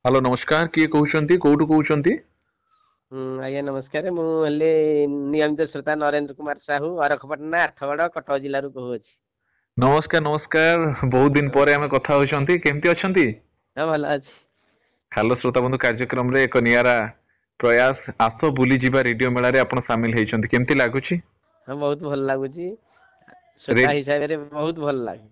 Hello नमस्कार किए कहउछंती कोउठु कहउछंती। आज्ञा नमस्कार मुझे नियमित श्रोता नरेंद्र कुमार साहू अरखपटना आठगड़ कटक जिलूर कहूँ। नमस्कार नमस्कार बहुत दिन पर आमे कथा होछंती केमती अछंती। हाँ भल अच्छी। हेलो श्रोता बंधु कार्यक्रम रे एक नियारा प्रयास आस बुली जीवा रेडियो मेला रे आपण शामिल हेछंती केमती लागुची। हाँ बहुत भल लगुच श्रोता हिसाब से बहुत भल लगे।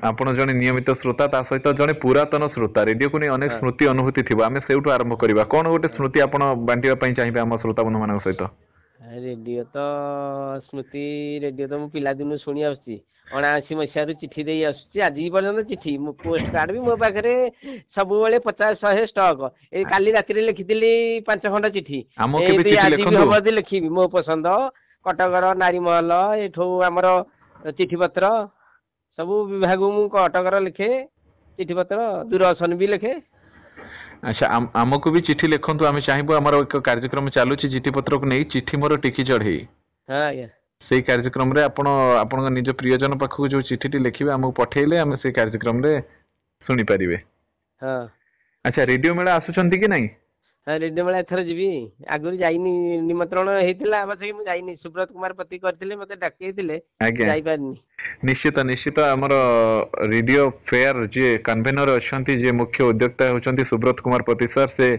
आपण जने नियमित श्रोता ता सहित जने पुरातन श्रोता रेडियो को नहीं अनेक स्मृति अनुभूति थिबा आमे सेउटु आरंभ करिबा कोन गोटे स्मृति आपण बांटिबा पई चाहिबे हम श्रोता बंधु मानक सहित। रेडियो तो स्मृति रेडियो तो मु पिला दिनु सुनी आछि 79 मसिया चिठी दे आछि आज पर्यंत चिठी मु पोस्ट कार्ड भी मो पाखरे सब बेले 50-100 स्टॉक ए काली राति रे लिखिदिली 5 खंड चिठी हमो के भी चिठी लिखंदो हम लिखिबी मो पसंद कटकर नारी महल एठो हमर चिठी पत्र सब विभाग मु कटकर लिखे चिठी पत्र दूरदर्शन भी लिखे। अच्छा आमको भी चिठी लिखंतु आमे चाहिबो हमर एक कार्यक्रम चालू छि चिठी पत्र को नै चिठी मोर टिकी चढ़ई। हां आज्ञा सेई कार्यक्रम रे आपण निज प्रियजन पाखु जो चिठीटी लिखिबे हमको पठेइले हम सेई कार्यक्रम रे सुनी परिबे। हां अच्छा रेडियो मेला आसुचंती कि नै। हाँ रेडियो मेला एथर जीवी आगुरी जाइनी निमंत्रण हेतिला बसे मु जाइनी सुब्रत कुमार पति करथिले मते डाकेइथिले जाई पारनी। निश्चित निश्चित हमर रेडियो फेयर जे कन्वेनर अछंती जे मुख्य उद्योक्ता होचंती सुब्रत कुमार पति सर से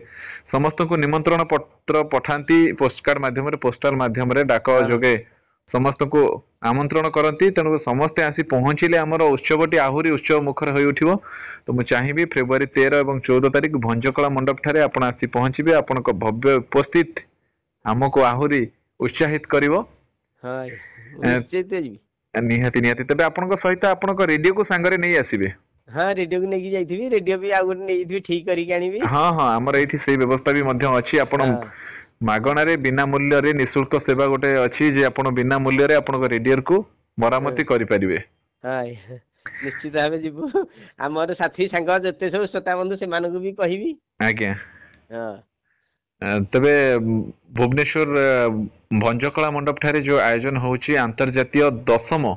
समस्त को निमंत्रण पत्र पठांती पोस्टकार्ड माध्यम रे पोस्टल माध्यम रे डाक जोगे समस्त को आमंत्रण करती तेणु समस्ते आसी पहुंचले हमर उत्सवटी आहुरी उत्सव मुखर होई उठिबो। तो मु चाहिबी फेब्रुआरी 13 और 14 तारिख भंजकला मंडप ठारे आपण आसी पहुंचबे आपण को भव्य उपस्थित हमको आहुरी उत्साहित करिवो। हां निश्चित जीवी निहाती निहाती तबे आपण को सहित आपण को रेडियो को संगरे नै आसीबे। हाँ रेडियो को नेकी जाइथिबी रेडियो भी आगु नेइथि ठीक करी के आनिबी। हां हां हमर एठी सेही व्यवस्था भी मध्य अछि आपण मागणारे बिना मूल्य रे निशुल्क सेवा गोटे अछि जे आपण बिना मूल्य रे आपण को रेडियो को मरामती करि परिबे। हां निश्चित भाबे जीवु हमर साथी संग जते सब श्रोता बंधु से मानको भी कहिबी। आज्ञा हां तबे भुवनेश्वर भंजकला मंडप ठारे जो आयोजन होउची अंतर्जातीय 10म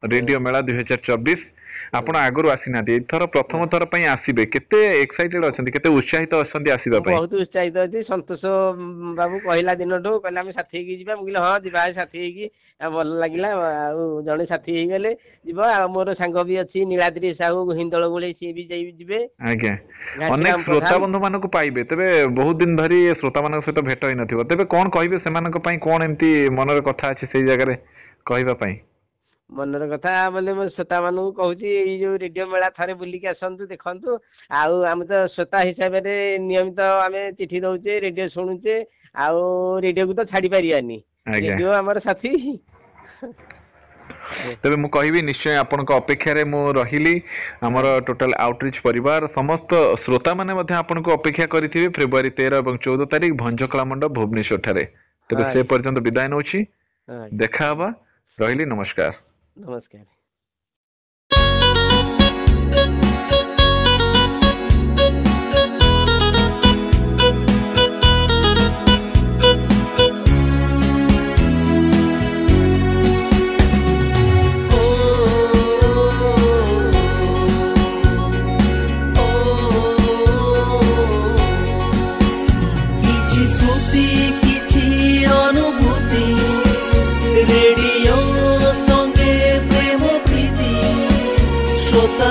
रेडियो मेला 2024 आपण आगरु आसीना एथर प्रथम थर पई आसीबे केते एक्साइटेड अछंती केते उत्साहित अछंती आसीबा पई। बहुत उत्साहित अछि संतोष बाबू कहला दिनठो कहला हम साथी की जिबा मुगिला हां जिबा साथी की भल लागिला आ जणे साथी हे गेले जिबा मोर संग भी अछि नीलाद्री साहू हिंदळ गोळे सी भी जाई जिबे। आज्ञा अनेक श्रोता बंधु मानको को पाइबे तबे बहुत दिन धरी श्रोता मानक सहित भेट होई नथिबो तबे कोन कहिबे सेमानक पई कोन एम्ति मनर कथा अछि सेई जगह रे कहिबा पई। मनर कथा बोले मो श्रोता मानू कहूची ये जो रेडियो मेला थारे बुलिक आसतु देखु आउ आम तो श्रोता हिसाब से नियमित आम चिठी दौचे रेडियो शुणुचे आउ रेडियो को तो छाड़ी पारियानी रेडियो आमर साथी। तबे मु कहिबी निश्चय आपन को अपेक्षा रे मु रहिली हमर टोटल आउटरीच परिवार समस्त श्रोता माने मध्ये आपन को अपेक्षा करिथिबे फेब्रुआरी 13 और 14 तारिख भंजकला मंडप भुवनेश्वर ठारे। तबे से पर्यंत विदाय नउची देखा हबा रहिली नमस्कार। नमस्कार।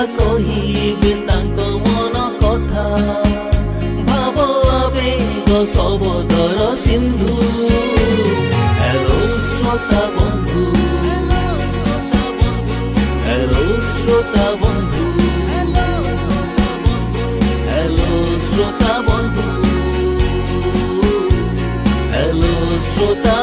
कहिबे तांको मन कथा भाव आवेग सबदर सिंधु। हेलो श्रोता बंधु हेलो श्रोता बंधु हेलो श्रोता बंधु हेलो श्रोता